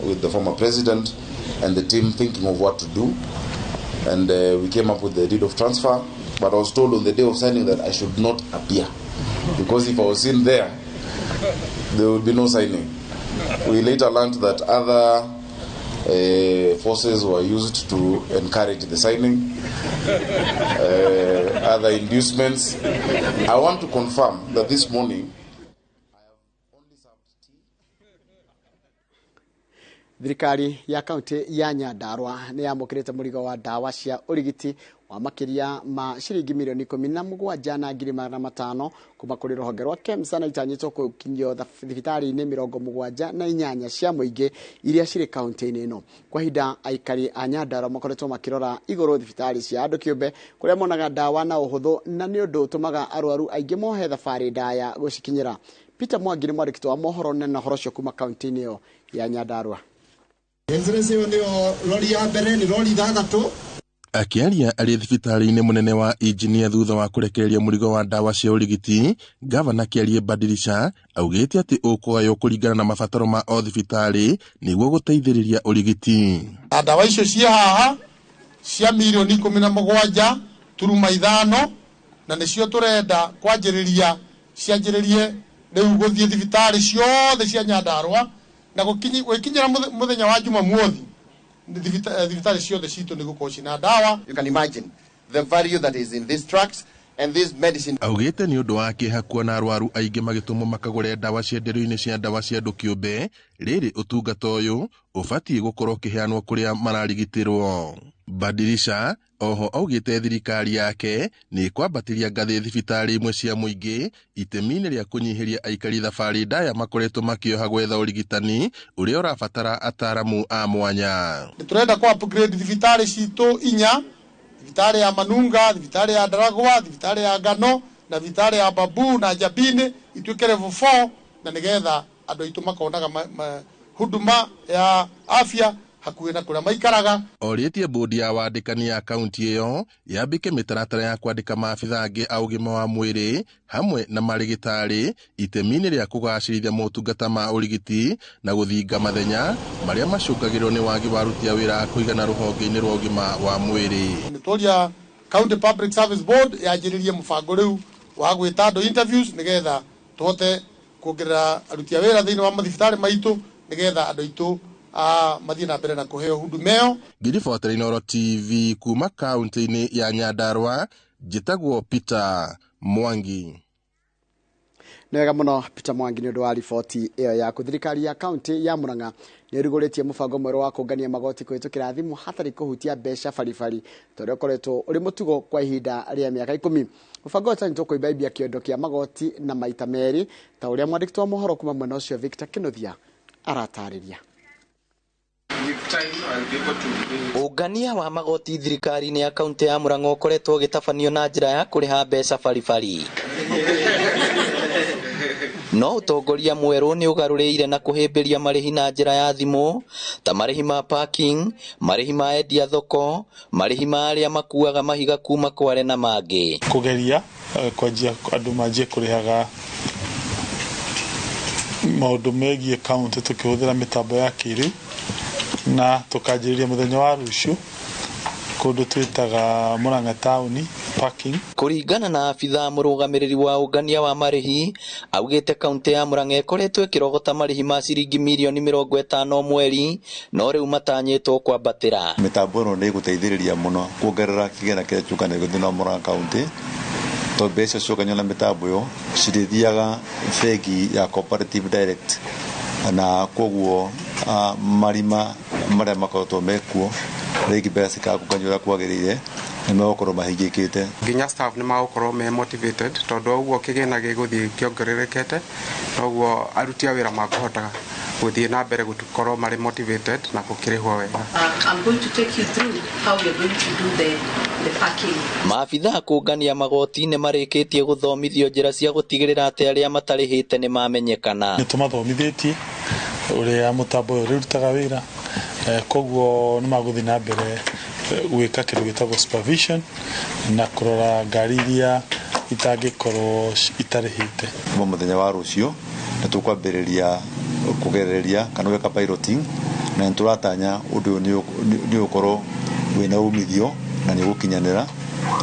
with the former president and the team thinking of what to do. And we came up with the deed of transfer. But I was told on the day of signing that I should not appear. Because if I was in there would be no signing. We later learned that other forces were used to encourage the signing, other inducements. I want to confirm that this morning I have only served tea. Thirikari ya kaunti ya Nyandarua ni yamukirite murigo wa dawa cia urigiti wa makiria ma shilingi milioni 17,500 kuma kuri ruhonge rwa KEMSA na itanyitwo kukinyio thibitari ni 78 cia muingi iria ciri kaunti-ini ino. Kwa hinda aikari a Nyandarua makoretwo makirora iguru thibitari cia andu kiumbe kuria monaga dawa na uhuthu na ni undu tumaga arwaru aingi mohe thabari ndaya gucikinyira. Peter Mwangi ni mwandĩki wa mohoro na horocio kuma kaunti-ini iyo ya Nyandarua. Akiaria arĩ thibitarĩ-inĩ munene wa injinia thutha wa kurekereria mũrigo wa dawa cia ũrigiti, gavana Kĩarie Badilisha augĩte atĩ ũkũgaywo kũringana na mabataro ma o thibitarĩ nĩguo gũteithĩrĩria ũrigiti. Dawa icio cia haha cia milioni 17.5 na nĩcio turenda kwanjĩrĩria cianjĩrĩrie rĩu gũthiĩ thibitarĩ ciothe cia Nyandarua na gũkinyĩra mũthenya wa Jumamothi. You can imagine the value that is in these trucks and this medicine. Augĩte nĩ ũndũ wa kĩeha kuona arwaru aingĩ magĩtũmwo makagũre dawa cia nderu-inĩ cia dawa cia andũ kĩũmbe, rĩrĩ ũtungata ũyũ ũbatiĩ gũkorwo ũkĩheanwo kũrĩa mararigitĩrwo. Badilisha oho augĩte thirikari yake nĩ kwambatĩria ngathĩ thibitarĩ imwe cia mũingĩ itemi-inĩ rĩa kũnyihĩria aikari thabarĩ ndaya makoretwo makĩoha gwetha ũrigitani ũrĩa ũrabatara ataramu a mwanya. Turenda kwa upgrade thibitarĩ citũ 4, thibitarĩ ya Manunga, thibitarĩ ya Ndaragwa, thibitarĩ ya Ngano na thibitarĩ ya Babu na Njabine ituĩke level 4 na nĩgetha andũ aitũ makonaga huduma ya afya hakuhĩ na kũrĩa maikaraga. Orĩtie bodi ya wandĩkani ya kaunti ĩyo yambĩke mĩtaratara ya kwandĩka maabitha angĩ a ũgima wa mwĩrĩ hamwe na marĩgĩtarĩ itemi-inĩ rĩa kũgacĩrithia motungata ma ũrigiti na gũthinga mathenya marĩa macũngagĩrĩrwo nĩ wagi wa aruti a wĩra kũigana rũhonge-inĩ rwa ũgima wa mwĩrĩ. Nĩtũria County Public Service Board yanjĩrĩrie mũbango rĩu wa gwĩta andũ interviews nĩgetha tũhote kuongerera aruti a wĩra thĩinĩ wa mathibitarĩ maitũ nĩgetha andũ aitũ mathina na mbere na kuheo hudumeo. Ngiribotera Inooro TV kuma kaunti-inĩ ya Nyandarua, njĩtagwo Peter Mwangi. Nega muno Peter Mwangi ni undu wa riboti iyo ya thirikari ya kaunti ya Murang'a ni rigũrĩtie mũbango mwerũ wa kũngania magoti kũhĩtũkĩra thimũ hatarĩ kũhutia mbeca baribari tondũ ũkoretwo ũrĩ mũtugo kwa ihinda rĩa mĩaka 10. Mũbango ũcio nĩ kũimbia kĩondo kĩa magoti na maita merĩ ta ũrĩa mwandĩki wa mohoro kuma mwena ũcio Victor Kĩnuthia aratarĩria. Ungania wa magoti thirikari-inĩ ya kaunti ya Murang'a ũkoretwo ũgĩtabanio na njĩra ya kũrĩha mbeca baribari. No ũtongoria mwerũ nĩ ũgarũrĩire na kũhĩmbĩria marĩhi na njĩra ya thimũ ta marĩhi ma parking, marĩhi ma endia thoko, marĩhi ma arĩa makuaga mahiga kuma Kware na mangĩ. Kũgeria kwanjia andũ manjie kũrĩhaga maũndũ megiĩ kaunti tũkĩhũthĩra mĩtambo ya kĩrĩu na tukanjĩrĩria mũthenya wa rũciũ kũndũ twĩtaga Murang'a Town parking. Kũringana na abitha mũrũgamĩrĩri wa ũngania wa marĩhi augĩte kaunti ya Murang'a ĩkoretwo ĩkĩrogota marĩhi ma ciringi milioni 50 mweri no rĩu matanyĩtwo kwambatĩra. Mĩtambo ĩno nĩ ĩgũteithĩrĩria mũno kuongerera kĩgĩna kĩa kĩũngano thĩinĩ wa Murang'a County to mbeca ciokanio na mĩtambo ĩyo cirĩthiaga bengi ya Cooperative Direct na koguo marima marĩa makoretwo mekuo rĩngĩ mbeca cikagukanio ũrĩa kwagĩrĩire nĩ megũkorwo mahingĩkĩte. Nginya staff nĩ magũkorwo me motivated tondũ ũguo kĩgĩna gĩgũthiĩ kĩongererekete noguo aruti a wĩra makũhota gũthiĩ na mbere gũkorwo marĩ motivated na gũkĩrĩhwo wega. I'm going to take you through how we are going to do the parking. Maabitha kũngania magoti nĩ marĩkĩtie gũthomithio njĩra cia gũtigĩrĩra atĩ arĩa matarĩhĩte nĩ mamenyekana. Nĩ tũmathomithĩtie ũrĩa mũtambo ũyũ ũrutaga wĩra koguo nĩ magũthiĩ na mbere gwĩka kĩndũ gĩtagwo supervision na kũrora ngari iria itangĩkorwo itarĩhĩte. Mũthenya wa rũciũ nĩ tũkwambĩrĩria kũgereria kana gwĩka piloting na turatanya undu ni ukoro wina umithio na ni gukinyanira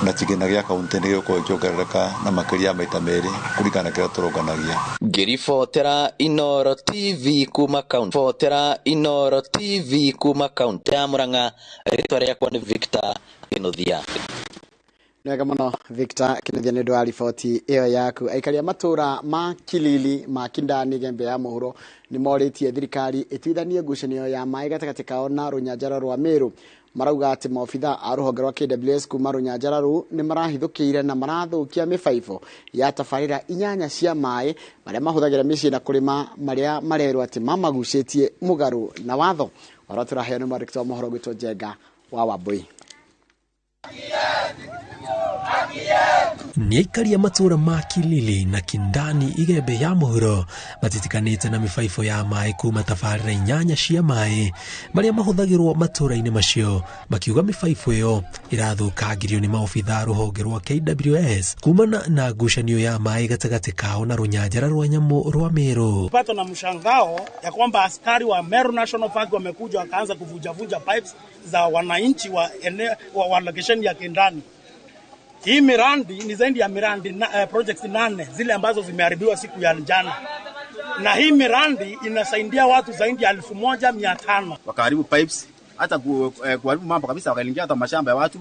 na kigina gya kaunti ni giko kiongerereka na makiria maita meri kurikana kira turonganagia. Ngiribotera Inooro TV kuma kaunti. Fotera Inooro TV kuma kaunti ya Murang'a. Ritwa riakwa ni Victor Kinothia. Nega muno Victor Kinothia ni ndwa riboti iyo yaku. Aikaria matura ma Kilili ma Kindani gembe ya muhuro ni moritie thirikari itwithanie ngucanio ya mai gatagati kao na runyanjara rwa Meru. Marauga ati maofitha a ruhonge rwa KWS kuma runyanjara ru ni marahithukiire na marathukia mibaibũ ya tabarĩra inyanya cia mai maria mahuthagira mĩciĩ na kurima maria marerwo ati mamagucĩtie mugaru na watho. Wara turaheo ni mwandĩki wa mohoro gwĩtwo Njenga wa Wambui. Ni aikaria matura ma Kilili na Kindani igembe ya muhuro matitikanite na mibaibũ ya mai kuma tabarĩra inyanya cia mai maria mahuthagirwo matura-inĩ macio, makiuga mibaibũ iyo irathukangirio ni maofitha ruhonge rwa KWS kumana na ngucanio ya mai gatagati kao na runyanjara rwa nyamu rwa Meru. Pato na mshangao ya kwamba askari wa Meru National Park wamekuja wakaanza kuvunja pipes za wananchi wa location ya Kindani. Hii mirandi ni zaidi ya mirandi projects 8 zile ambazo zimeharibiwa siku ya jana. Na hii mirandi inasaidia watu zaidi ya 1500. Wakaharibu pipes, hata kuharibu mambo kabisa, wakaingia hata mashamba ya watu,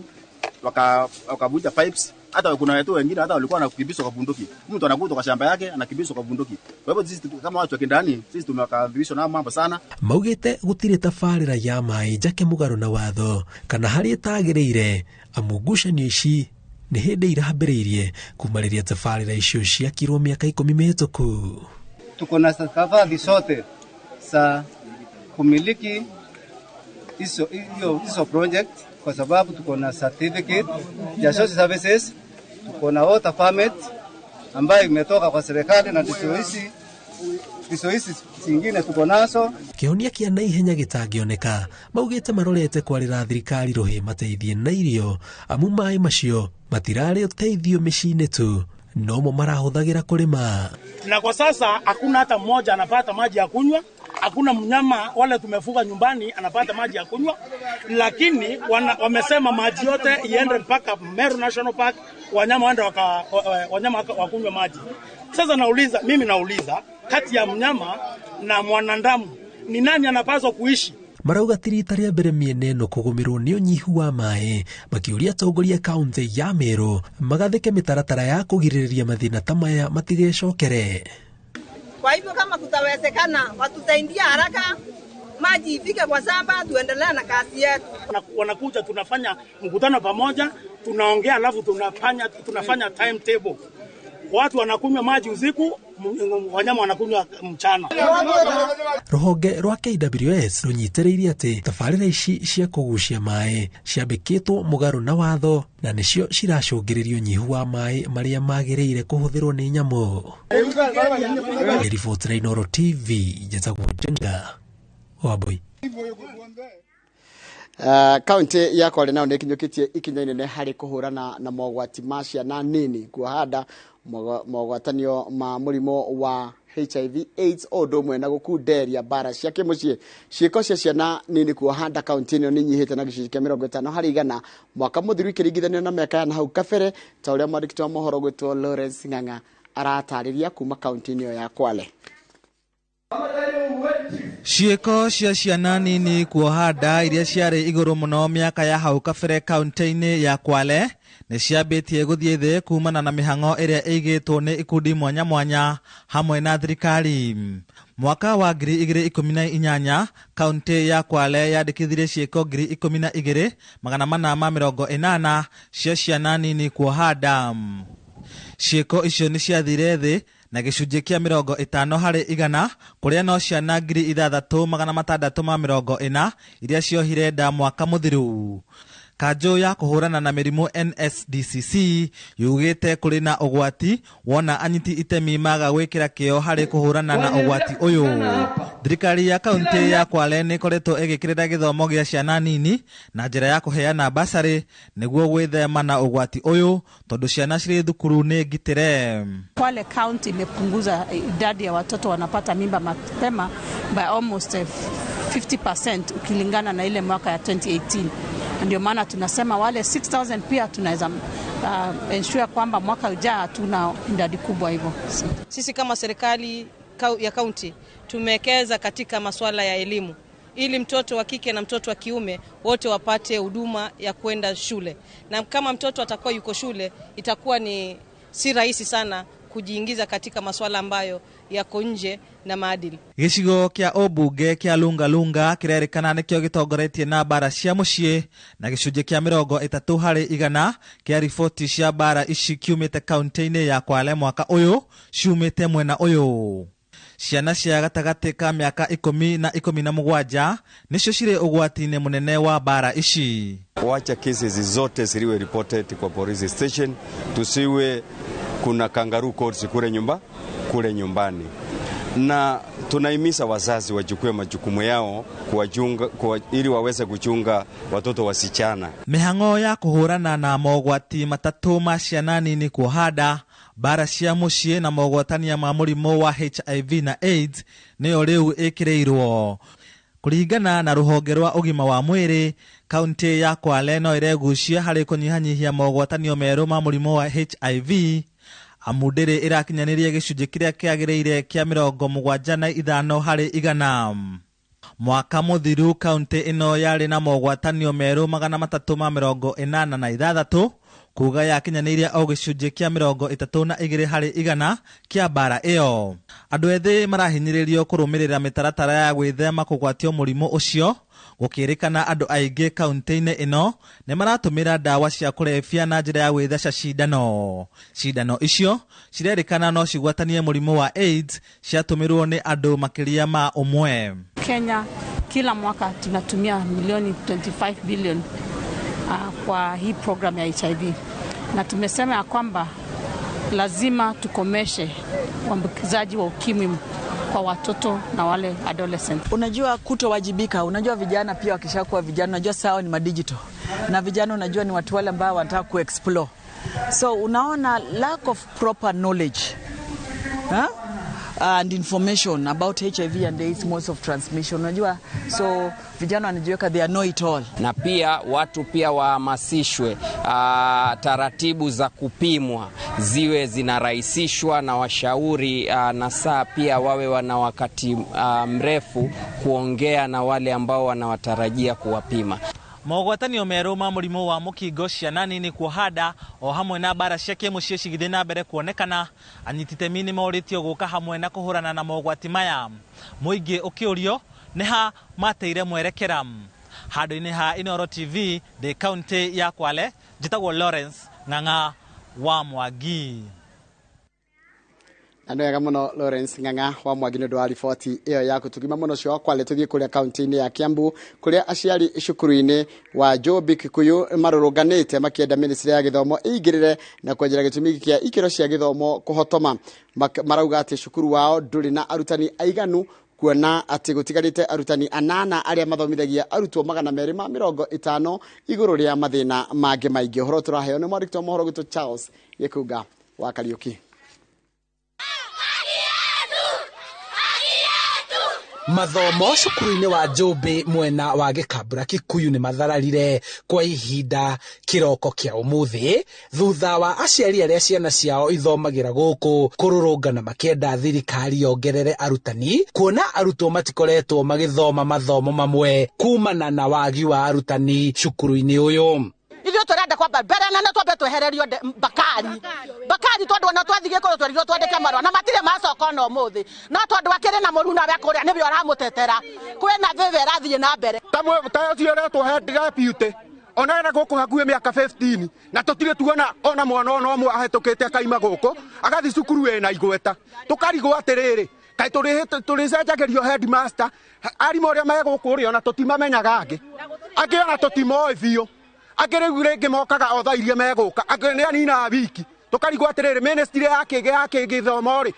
wakavunja pipes. Hata kuna watu wengine hata walikuwa wanakimbizwa kwa bunduki. Mtu anakuta kwa shamba yake anakimbizwa kwa bunduki. Kwa hivyo sisi kama watu wa Kindani, sisi tumewakadhibishwa na mambo sana. Maugite gutire tabarĩra ya mai njake mugaru na watho kana hari ĩtagĩrĩire amu ngucanio ici ni hindi irambĩrĩirie kumariria tabarĩra icio ciakirwo miaka 10 mĩhĩtũku. Tuko na stakabadhi zote za kumiliki hizo project kwa sababu tuko na certificate ya social services, tuko na water permit ambayo imetoka kwa serikali na hizi zingine tuko nazo. Kĩhonia kĩa naihenya gĩtangĩoneka maugĩte marorete kwarĩra thirikari rohe mateithie na irio amu maĩ macio matirarĩ ũteithio mĩciĩ-inĩ tu nomo marahũthagĩra kũrĩma. Na kwa sasa hakuna hata mmoja anapata maji ya kunywa, hakuna mnyama wale tumefuga nyumbani anapata maji ya kunywa, lakini wamesema maji yote iende mpaka Meru National Park, wanyama wakunywa maji. Sasa mimi nauliza kati ya mnyama na mwanadamu ni nani anapaswa kuishi? Marauga tirita rĩa mbere mĩena ĩno kũgũmĩrwo nĩ ũnyihu wa maĩ, makiuria atongoria kaunti ya Meru magathĩke mĩtaratara ya kũgirĩrĩria mathĩna ta maya matigecokere. Kwa hivyo kama kutawezekana watusaidie haraka maji ifike kwa shamba tuendelee na kazi yetu. Wanakuja tunafanya mkutano pamoja, tunaongea alafu tunafanya timetable. Watu wanakunywa maji usiku, wanyama wanakunywa mchana. Ruhonge rwa KWS runyitĩrĩirie atĩ tabarĩra ici cia kũgucia maĩ ciambĩkĩtwo mũgarũ na watho na nĩcio ciracũngĩrĩria ũnyihu wa maĩ marĩa magĩrĩire kũhũthĩrwo nĩ nyamũ. Riboti ya Inooro TV njĩtagwo Njenga wa Wambui. Kaunti ya Kwale nayo nĩkinyũkĩtie ikinya inene harĩ kũhũrana na mogwati ma ciana nini kuohanda mogwatanio ma mũrimũ wa HIV/AIDS ũndũ ũmwe na gũkunderia bara cia kĩmũciĩ. Ciĩko cia ciana nini kuohanda kaunti ĩno nĩnyihĩte na gĩcunjĩ kĩa 50% mwaka mũthiru ikĩringithanio na mĩaka ya nahau kabere, ta ũrĩa mwandĩki wa mohoro gwĩtwo Lawrence Ng'ang'a aratarĩria kuma kaunti ĩyo ya Kwale. Ciĩko cia ciana nini kuohanda iria ciarĩ igũrũ mũno mĩaka ya hau kabere kaunti-inĩ ya Kwale nĩ ciambĩtie gũthiĩ thĩ kumana na mĩhang'o ĩrĩa ĩigĩtwo nĩ ikundi mwanya mwanya hamwe na thirikari. Mwaka wa 2018 kaunti ya Kwale yandĩkithirie ciĩko 12,480 cia ciana nini kuohanda. Ciĩko icio nĩ ciathire thĩ na gĩcunjĩ kĩa 50% kũrĩa no ciana 6,640 iria ciohire nda mwaka mũthiru. Kanjũ ya kũhũrana na mĩrimũ NSDCC yugĩte kũrĩ na ũgwati wona anyiti itemi maga gwĩkĩra kĩo harĩ kũhũrana na ũgwati ũyũ. Thirikari ya kaunti ya Kwale nĩ ĩkoretwo ĩgĩkĩrĩra gĩthomo gĩa ciana nini na njĩra ya kũheana basarĩ nĩguo gwĩthema na ũgwati ũyũ tondũ ciana cirĩ thukuru nĩ ngitĩre. Kwale County imepunguza idadi ya watoto wanapata mimba mapema by almost 50% ukilingana na ile mwaka ya 2018. Ndio maana tunasema wale 6,000 pia tunaweza ensure kwamba mwaka ujao hatuna idadi kubwa hivyo. Sisi kama serikali ya kaunti tumewekeza katika masuala ya elimu ili mtoto wa kike na mtoto wa kiume wote wapate huduma ya kwenda shule. Na kama mtoto atakuwa yuko shule, itakuwa ni si rahisi sana kujiingiza katika masuala ambayo yako nje na maadili. Gicigo kia obunge kia Lunga kirerikana nikio gitongoretie na bara cia mucii na gicunje kia 30% kia riboti cia bara ici kiumite kaunti-ini ya Kwale mwaka uyu ciumite mwena uyu. Ciana cia gatagati ka miaka 10 na 17 nicio cire ugwati-ini munene wa bara ici. Wacha cases zote ziliwe reported kwa police station, tusiwe kuna kangaroo courts kule nyumbani. Na tunaimisa wazazi wachukue majukumu yao ili waweze kuchunga watoto wasichana. Mihango ya kuhurana na mogwati matatu ma ciana nini kuhada bara cia mucii na mogwatania ma murimo wa HIV na AIDS niyo riu ikireirwo. Kuringana na ruhonge rwa ugima wa mwiri, kaunti ya Kwale no iregucia hari kunyihanyihia mogwatanio meru ma murimo wa HIV. Amundiri irakinyaniria gicunje kiria kiagiriire kia 75% mwaka muthiru kaunti ino yari na mogwatanio meru 386 kuga yakinyaniria o gicunje kia 32% kia bara iyo. Andu ethi marahinyiririo kurumirira mitaratara ya gwithema kugwatio murimo ucio, gukirikana andu aingi kaunti-ini ino ni maratumira dawa cia kurebia na njira ya gwithesha cindano icio cirerikana no cigwatanie murimo wa AIDS ciatumirwo ni andu makiria ma umwe. Kenya kila mwaka tunatumia milioni 25 billion kwa hii program ya HIV, na tumesema ya kwamba lazima tukomeshe uambukizaji wa ukimwi kwa watoto na wale adolescent. Unajua kutowajibika, unajua vijana pia wakishakuwa vijana, unajua sawa ni madigital, na vijana unajua ni watu wale ambao wanataka kuexplore, so unaona lack of proper knowledge and information about HIV and AIDS, modes of transmission, unajua, so vijana wanajiweka they know it all. Na pia watu pia wahamasishwe taratibu za kupimwa ziwe zinarahisishwa, na washauri na saa pia wawe wana wakati mrefu kuongea na wale ambao wanawatarajia kuwapima. Mogwatanio meru ma murimo wa mukingo ciana nini kuhada o hamwe na bara cia kimucii cigithe na mbere kuonekana, anyititemi ni moritio guka hamwe na kuhurana na mogwati maya. Muingi ukiurio ni ha mateire mwerekera. Handu-ini ha Inooro TV de county ya Kwale, njitagwo Lawrence Ng'ang'a wa Mwangi. Ando ya muno Lawrence Ng'ang'a wa Mwangi ndo wa ripoti iyo yako. Tugima muno cio Kwale tuthie kuria kaunti-ini ya Kiambu kuria aciari cukuru-ini wa Jobi Kikuyu marurunganite makienda ministry ya githomo igirire na kwenjera gitumi kia ikiro cia githomo kuhotoma. Marauga ati cukuru wao nduri na arutani aiganu kuona ati gutigarite arutani 8 aria mathomithagia arutwo 250 iguru ria mathina mangi maingi. Horo turaheo ni mwarikto mohoro gitu Charles Yekunga wa Kariuki. Mathomo cukuru-ini wa Jobi mwena wa Gikambura Kikuyu ni mathararire kwa ihinda kiroko kia umuthi thutha wa aciari aria ciana ciao ithomagira guku kururungana makienda thirikari yongerere arutani kuona arutwo matikoretwo magithoma mathomo mamwe kumana na wagi wa arutani cukuru-ini uyu. Ithio turenda kwamba mbere na twambe twehererio bakari tondu na twathigie kuru twarirwo twandike marwa na matire macoko no muthi no tondu akire na muruna we kuria nibyo aramutetera kwena veve rathie na mbere ta ciore tuhendiga beauty ona na guku hakuhe miaka 15 na tutire tuona ona mwana ono mwe ahetukite akaima guku agathi cukuru ena igweta tukarigwo atiriri kai turicenjagirio headmaster arimo ria meguku ri ona tutimamenyaga angi ona tutimoe biu akiregu ringi mokaga o tha iria meguka akirani na wiki tukarigwo atiriri ministry yake githomo ri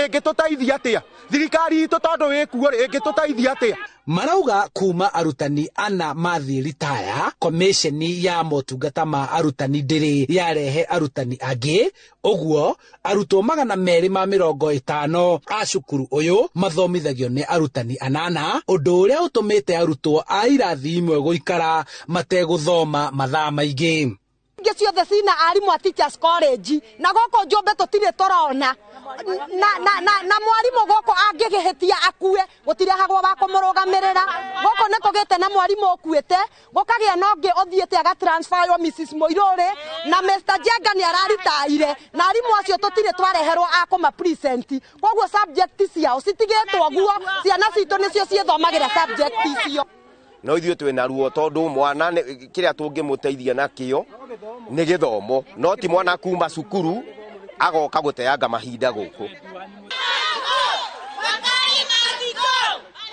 ingituteithia atia thirikari itu tondu wikuo ri ingituteithia atia. Marauga kuma arutani ana mathi ritaya, komisheni ya motungata ma arutani ndiri yarehe arutani angi, oguo arutwo 250 a cukuru uyu mathomithagio ni arutani anana, undu uria utumite arutwo a irathi imwe guikara mateguthoma mathaa maingi. Inge ciothe cina arimu a teachers college na goko Njombe tutire torona na mwarimu goko angigihitia akue gutire hagwo wa kumurugamirira goko ne tugite na mwarimu okuite gokagia nongi othiete aga transfer yo Mrs Moirore na Mr Jenga ni araritaire na arimu acio tutire twareherwo akoma present kogwo subject ciao citigitwo guo ciana citu nicio ciethomagira subject icio. No ithuĩ twĩna ruo tondũ mwana kĩrĩa tũngĩmũteithia nakĩo nĩ gĩthomo, no ti mwana kuma cukuru agoka gũteanga mahinda gũkũ.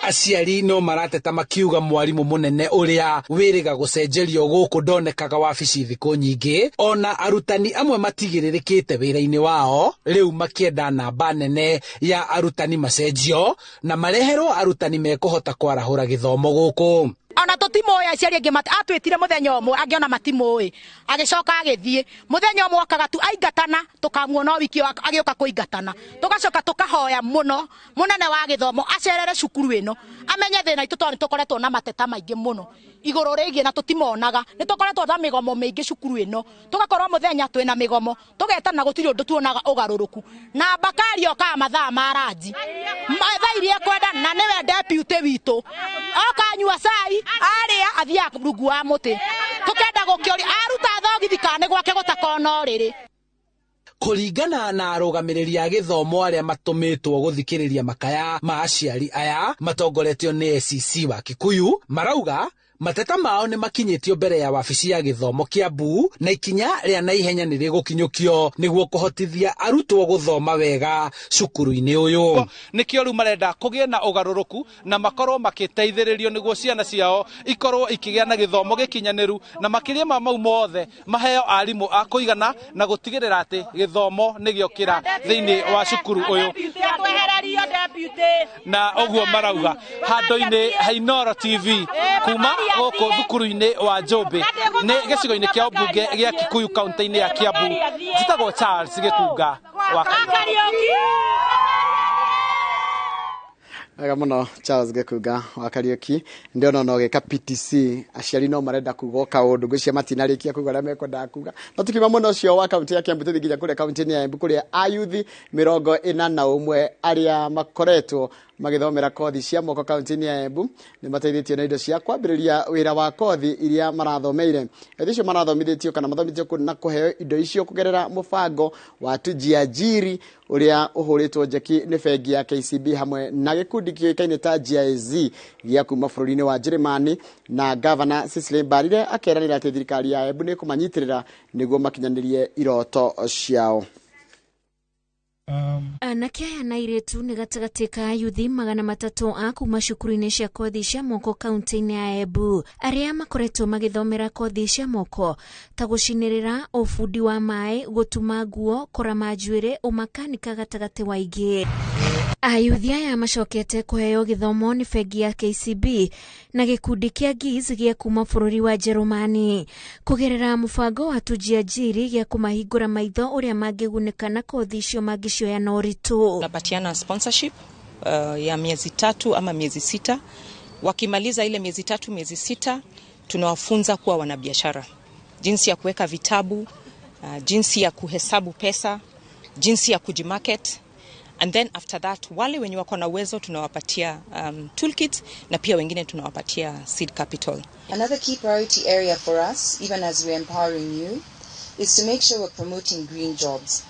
Aciari no marateta makiuga mwarimu munene uria wiriga gucenjerio guku ndonekaga wabici thiku nyingi, ona arutani amwe matigiririkite wira-ini wao, riu makienda namba nene ya arutani macenjio na mareherwo arutani mekuhota kwarahura githomo guku. Ona tutimoya aciari angi atwitire muthenya umwe angiona matimoi agicoka agithie muthenya umwe akagatu aingatana tukamuona wiki agioka kuingatana tugacoka tukahoya muno munene wa githomo acerere cukuru ino amenye thina itu tondu tukoretwo na mateta maingi muno iguru rigie na tutimonaga ni tukoretwo na migomo maingi cukuru ino tugakorwo muthenya twina migomo tugetana gutiri undu tuonaga ugaruruku na Bakari oka mathaa maraji mathairie kwenda na niwe deputy witu okanyua sai aria athia rungu wa muti tukenda gukiori aruta thogithi kane gwake gutakona riri. Kuringana na arugamiriri a githomo aria matumitwo guthikiriria makaya ma aciari aya matongoretio ni SCC wa Kikuyu, marauga mateta mao ni makinyitio mbere ya wabici ya githomo Kiambu na ikinya ria na ihenya ni rigukinyukio niguo kuhotithia arutwo guthoma wega cukuru-ini uyu. Nikio riu marenda kugie na ugaruruku na makorwo makiteithiririo niguo ciana ciao ikorwo ikigia na githomo gikinyaniru na makiria ma mau mothe maheo arimu a kuigana na gutigirira ati githomo ni giokira thiini wa cukuru uyu. Na oguo marauga handu-ini ha Inooro TV kuma goko thukuru-ini wa Njombe ni gicigo-ini kia mbunge gia Kikuyu kaunti-ini ya Kiambu njitagwo Charles Gikunga wa Kariuki. Aga muno Charles Gikunga wa Kariuki ndiona no geka PTC aciari no marenda kugo kaundu gwicia matinarikia kugo aria mekwenda kuga no tukima muno cio wa kaunti ya Kiambu tuthiginya kure kaunti-ini ya Embu kuria ayuthi 41 aria makoretwo magithomera kothi cia moko kaunti-ini ya Embu ni mateithitio na indo cia kwambiriria wira wa kothi iria marathomeire ethicio marathomithitio kana mathomithitio na kuheo indo icio kugerera mubango wa tujiajiri uria uhuritwo njeki ni bengi ya KCB hamwe na gikundi kioikaine ta GIZ gia kuma bururi-ini wa Jeremani na Governor Cecily Mbarire akeranira ati thirikari ya Embu ni kumanyitirira niguo makinyanirie iroto ciao. Anake aya na airitu ni gatagati ka ayuthi 300 a kuma cukuru-ini cia kothi cia moko kaunti-ini ya Embu aria makoretwo magithomera kothi cia moko ta gucinirira ubundi wa mai, gutuma nguo, kurama njuiri, umakanika gatagati wa ingi. Ayuthi aya macokete kuheo githomo ni bengi ya KCB na gikundi kia GIZ gia kuma bururi wa Jerumani kugerera mubango wa tujiajiri gia kumahingura maitho uria mangigunika na kothi icio magicioya na uritu. Tunapatiana sponsorship ya miezi 3 ama miezi 6. Wakimaliza ile miezi 3 miezi 6 tunawafunza kuwa wanabiashara, jinsi ya kuweka vitabu, jinsi ya kuhesabu pesa, jinsi ya kujimarket. And then after that, wale wenye wako na uwezo tunawapatia toolkits na pia wengine tunawapatia seed capital. Another key priority area for us, even as we're empowering you, is to make sure we're promoting green jobs.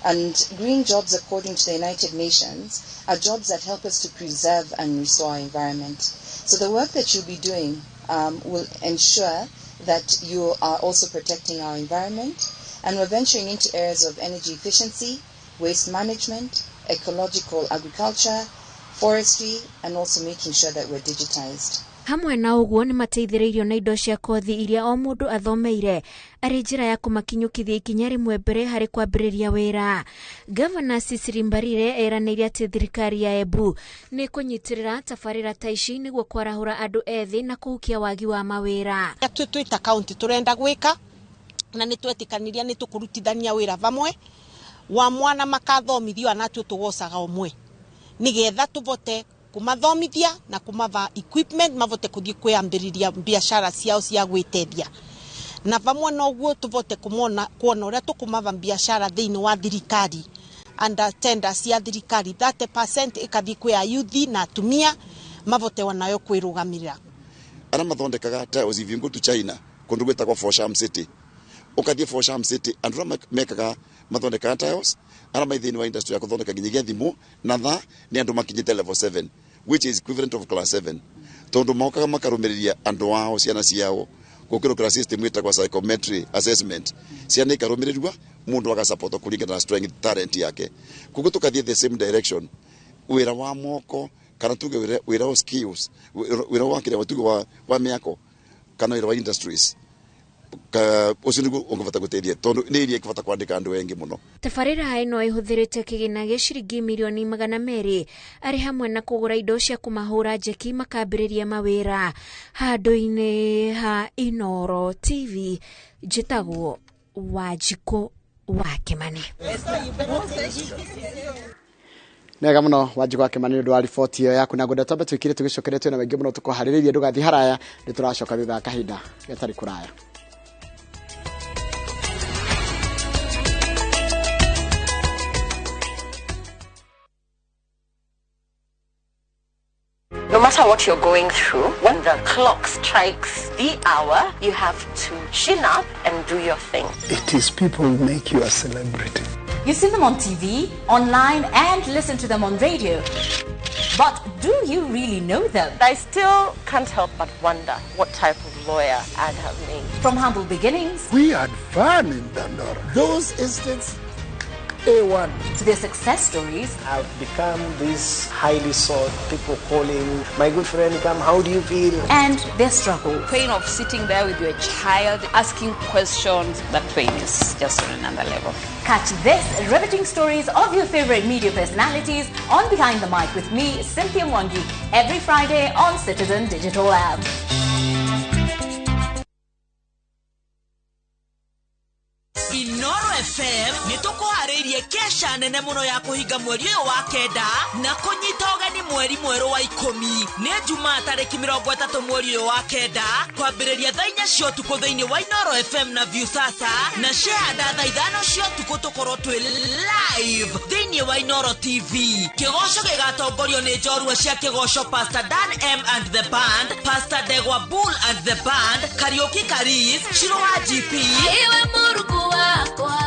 And green jobs, according to the United Nations, are jobs that help us to preserve and restore our environment. So the work that you'll be doing will ensure that you are also protecting our environment. And we're venturing into areas of energy efficiency, waste management, ecological agriculture, forestry, and also making sure that we're digitized. Hamwe na uguo ni mateithĩrĩirio na indo cia kothi iria o mũndũ athomeire arĩ njĩra ya kũmakinyũkithia ikinya rĩmwe mbere harĩ kwambĩrĩria wĩra. Gavana Cecily Mbarire eranĩire atĩ thirikari ya Embu nĩ kũnyitĩrĩra tabarĩra ta ici nĩguo kwarahũra andũ ethĩ na kũhukia wagi wa mawĩra. Twita kaunti turenda gwĩka na nĩ twetĩkaniria nĩ tũkũrutithania wĩra vamwe wa mwana makathomithio anatuo tũgocaga ũmwe nĩgetha tũvote kumathomithia na kumava equipment mavote kuthii kwambĩrĩria biashara ciao cia gwĩteithia na vamwe na ũguo tũvote kuona ũrĩa tũkumava biashara thĩinĩ wa thirikari under tender cia thirikari 30% ikathii kwa youth na atumia mavote wanayo kwĩrũgamĩrĩra. Ara mathondekaga tiles if you go to China kundu gwetagwo Foshan City ukathie Foshan City andũ mekaga mathondekaga tiles ara maithini wa industry ya kuthondeka nginyagia thimu na tha ni andu makinyite level 7 which is equivalent of class 7 tondu mokaga makarumiriria andu wao ciana ciao gukirukira system itagwa psychometry assessment ciana ikarumirirwa mundu agasupport kulingana na strength talent yake kuko tukathie the same direction wira wa moko kana tuge wira wa skills wira wa kile watugo wa miako kana wira wa industries usinugo ungevata guteithia tondu ni iria ikivata kwandika andu wengi muno. Tabarĩra ĩno ĩhũthĩrĩte kĩgĩna gĩa ciringi milioni 200 arĩ hamwe na kũgũra indo cia kũmahũra njeki makambĩrĩria mawĩra. Handũ-inĩ ha Inooro TV njĩtagwo Wanjikũ wa Kimani. Nega mũno Wanjikũ wa Kimani nĩ ũndũ wa riboti ĩyo yaku na ngwenda twambe twĩkire tũgĩcokeretio na maingĩ mũno tũkoharĩrĩria ndũgathi haraya nĩ tũracoka thutha kahinda gatarĩ kũraya. No matter what you're going through, when the clock strikes the hour, you have to chin up and do your thing. It is people who make you a celebrity. You see them on TV, online, and listen to them on radio. But do you really know them? I still can't help but wonder what type of lawyer I'd have made. From humble beginnings, we had fun in Dandora. Those instances, A1. To their success stories. I've become this highly sought, people calling, my good friend, come, how do you feel? And their struggle. Pain of sitting there with your child, asking questions, that pain is just on another level. Catch this riveting stories of your favorite media personalities on Behind the Mic with me, Cynthia Mwangi, every Friday on Citizen Digital App. Inooro FM nitukuhariirie kesha nene muno ya kuhinga mweri uyu wa kenda na kunyita ugeni mweri mweru wa 10 ni Jumaa tariki 30 mweri uyu wa kenda kwambiriria thaa 4 cia utuku thiini wa Inooro FM na View Sasa na share thaa 5 cia utuku tukorwo twi live thiini wa Inooro TV. Kigosho gigatongorio ni njorua cia kigosho Pastor Dan M and the band, Pastor Degwa Bull and the band, Karaoke Karis, Shiroa GP, Iwe Murugu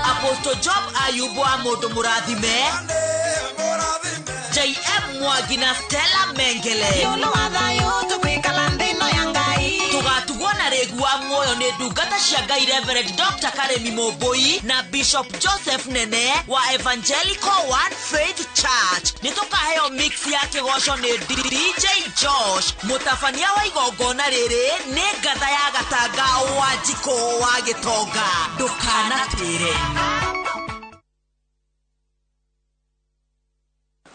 Apostle Job Ayubu Amodo Murathime, JM Mwangi na Stella Mengele. Tugatugwo na regu wa moyo ni ndungata cia Ngai Reverend Dr. Karemi Moboi na Bishop Joseph Nene wa Evangelical One Faith Church. Nitukaheo mix ya kigosho ni DJ Josh. Mutafania wa igongona riri ni ngatha ya Gatanga Wanjikũ wa Gitonga. Ndũkanatĩre.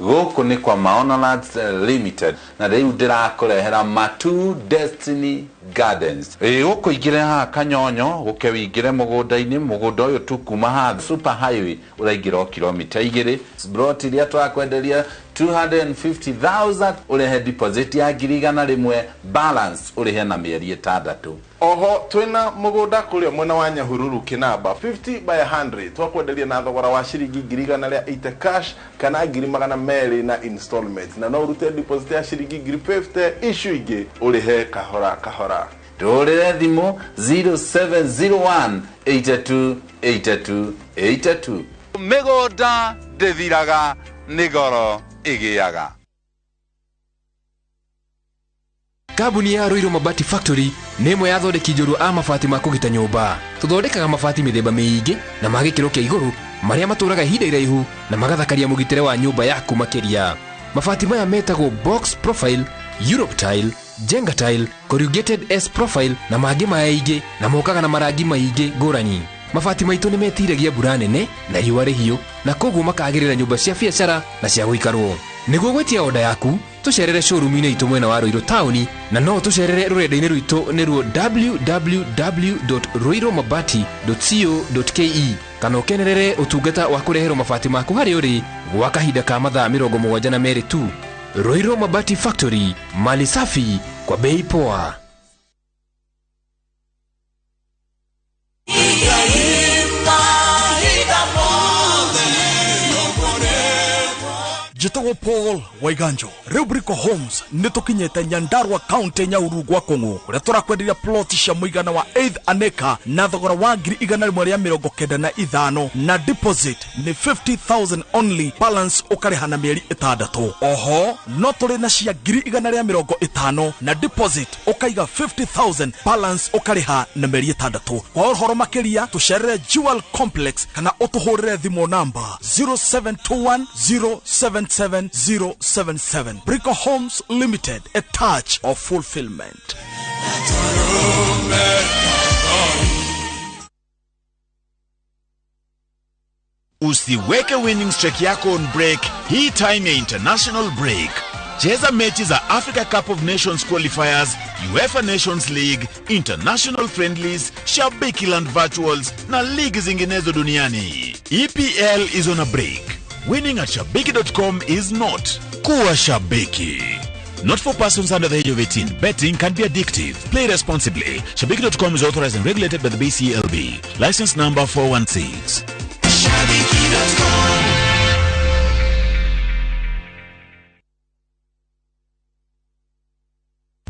Gũkũ nĩ kwa Maonalands Limited na rĩu ndĩrakũrehera Matu Destiny Gardens. Gũkũ ingĩre haha Kanyonyo gũke wĩingĩre mũgũnda-inĩ mũgũnda ũyũ tu kuma haha Super Highway ũraingĩra kilomita 2 broti iria twakwenderia 250,000 urehe deposit ya 100,000 balance urehe na mieri 6. Oho twina mugunda kuria mwena wa Nyahururu Kinamba 50 by 100 twakwenderia na thogora wa shiringi 180 cash kana 200 na installment na no urute deposit ya shiringi 50 issue ingi urehe kahora kahora. Ndũrĩre thimũ 0701 82 82 82. Mĩgũnda ndĩthiraga nĩ goro ĩgĩaga. Kambuni ya Ruiru Mabati Factory nĩ ĩmwe ya athondeki njorua a mabati ma kũgita nyũmba. Tũthondekaga mabati mĩthemba mĩingĩ na ma gĩkĩro kĩa igũrũ marĩa matũraga ihinda iraihu na magathakaria mũgitĩre wa nyũmba yaku makĩria. Mabati maya metagwo box profile, Europe tile, Jenga tile, corrugated S profile na mangĩ maingĩ na mokaga na marangi maingĩ ngũrani. Mabati maitũ nĩ metiragia mbura nene na riũa rĩhiũ na koguo makagĩrĩra nyũmba cia biacara na cia gũikarwo. Nĩguo gwetia oda yaku, tucerere showroom-inĩ itũ mwena wa Ruiru taũni na no tucerere rũrenda-inĩ rwitũ nĩruo www.ruiromabati.co.ke kana ũkenerere ũtungata wa kũreherwo mabati maku harĩ ũrĩ gwa kahinda ka mathaa 72 tu. Ruiru Mabati Factory, mali safi kwa bei poa. Jitogo Paul Waiganjo Rubrico Homes nitukinyete Nyandarua County Nyahururu gwa Kongo kuria turakwenderia plot cia muigana wa 8 aneka na thogora wa 195 na deposit ni 50,000 only, balance ukariha na mieri 6. Oho no turi na cia 150 na deposit ukaiga 50,000, balance ukariha na mieri 6. Kwa uhoro makiria tucerere Jewel Complex kana utuhurire thimo number 0721077077. Brico Homes Limited, a touch of fulfillment. Usiweke winning streak yako on break. Hii time ya international break. Cheza mechi za Africa Cup of Nations qualifiers, UEFA Nations League, international friendlies, Shabiki Land virtuals na ligi zinginezo duniani. EPL is on a break. Winning at shabiki.com is not. Kuwa Shabiki. Not for persons under the age of 18. Betting can be addictive. Play responsibly. Shabiki.com is authorized and regulated by the BCLB. License number 416. Shabiki.com.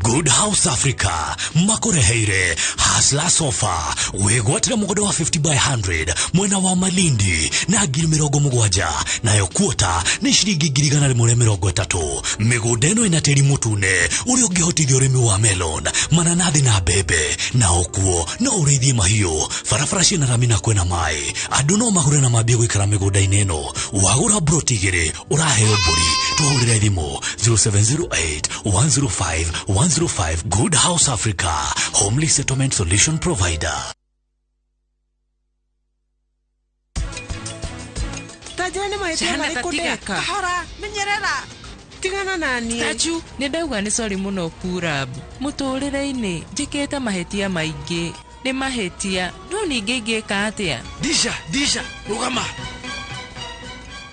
Good House Africa makoreheire Hasla Sofa wegwatira mugodo wa 50 by 100 mwena wa Malindi na 70 nayo kuota ni shiringi 130. Migodeno inateri mutune uri ungihotithia urimi wa melon, mananathi na bebe na okuo na ureithie mahiu farafarashi na ramina kwena mai andu no mahure na mambie gwikara migoda-ini ino wagura brotigire uraheo mburi tuhurire thimo 0708 105 105. Good House Africa, homely settlement solution provider. Tajani maitha marikudeka kahora menyerera tigana nani Taju nindauga ni sorry muno Kurab muturire-ini njikite mahetia maingi ni mahetia no ningi ingika atia Disha rugama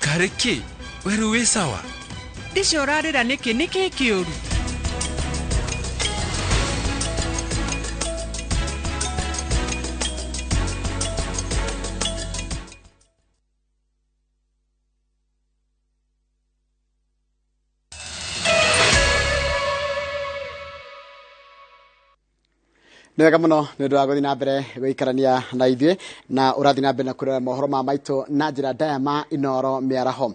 Kariki weru we sawa Disha urarira niki kiuru Nega muno nĩ ndũragothi na mbere gũikarania na ithuĩ na ũrathi na mbere na kũrora mohoro ma maitũ na njĩra ndaya ma Inooro Miaraho.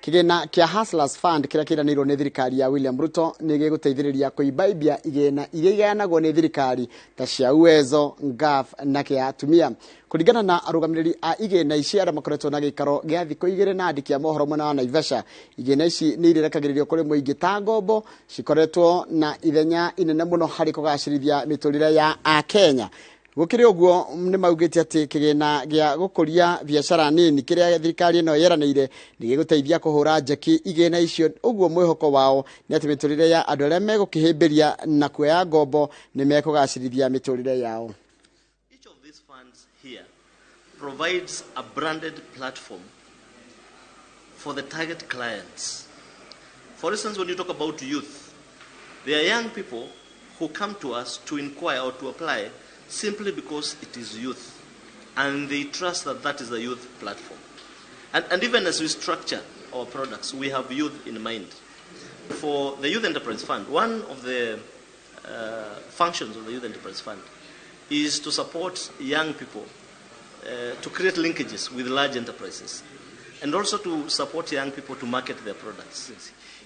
Kĩgĩna kĩa Hustlers Fund kĩrĩa kĩranĩirwo nĩ thirikari ya William Ruto nĩ gĩgũteithĩrĩria kũimbaibia igĩna iria iganagwo nĩ thirikari ta cia Uwezo, Ngaf na kĩa atumia. Kũringana na arũgamĩrĩri a igĩna ici arĩa makoretwo na gĩikaro gĩa thikũ 2 na andĩki a mohoro mwena wa Naivasha, igĩna ici nĩ irekagĩrĩrio kũrĩ mũingĩ ta ngombo cikoretwo na ithenya inene mũno harĩ kũgacĩrithia mĩtũrĩre ya Akenya. Gũkĩrĩ ũguo nĩ maugĩte atĩ kĩgĩna gĩa gũkũria biacara nini kĩrĩa thirikari ĩno yeranĩire nĩ gĩgũteithia kũhũra njeki igĩna icio. Ũguo mwĩhoko wao nĩ atĩ mĩtũrĩre ya andũ arĩa megũkĩhĩmbĩria na kuoya ngombo nĩ mekũgacĩrithia mĩtũrĩre yao. Each of these funds here provides a branded platform for the target clients. For instance, when you talk about youth, there are young people who come to us to inquire or to apply simply because it is youth, and they trust that that is the youth platform. And even as we structure our products, we have youth in mind. For the Youth Enterprise Fund, one of the functions of the Youth Enterprise Fund is to support young people to create linkages with large enterprises, and also to support young people to market their products.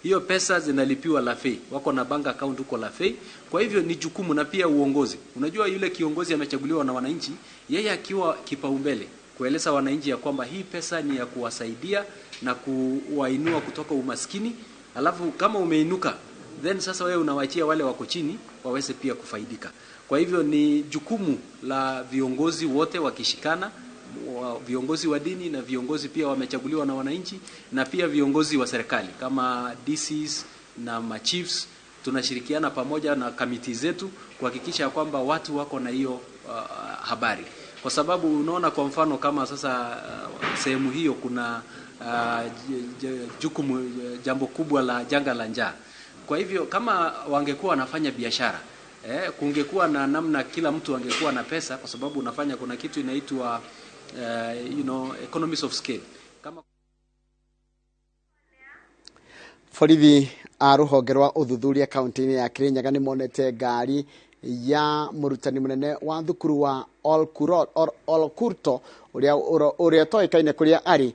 Hiyo pesa zinalipiwa Lafey, wako na bank account huko Lafey. Kwa hivyo ni jukumu na pia uongozi. Unajua yule kiongozi amechaguliwa na wananchi, yeye akiwa kipaumbele kueleza wananchi ya kwamba hii pesa ni ya kuwasaidia na kuwainua kutoka umaskini. Alafu kama umeinuka then sasa wewe unawaachia wale wako chini waweze pia kufaidika. Kwa hivyo ni jukumu la viongozi wote wakishikana, viongozi wa dini na viongozi pia wamechaguliwa na wananchi, na pia viongozi wa serikali kama DCs na machiefs, tunashirikiana pamoja na kamiti zetu kuhakikisha kwamba watu wako na hiyo habari, kwa sababu unaona, kwa mfano kama sasa sehemu hiyo kuna jambo kubwa la janga la njaa. Kwa hivyo kama wangekuwa wanafanya biashara, kungekuwa na namna kila mtu angekuwa na pesa, kwa sababu unafanya, kuna kitu inaitwa economies of scale. Kama borithi a rũhonge rwa ũthuthuria kaunti-inĩ ya Kirinyaga nĩ monete ngari ya mũrutani mũnene wa thukuru wa Olkurto ũrĩa toĩkaine kũrĩa arĩ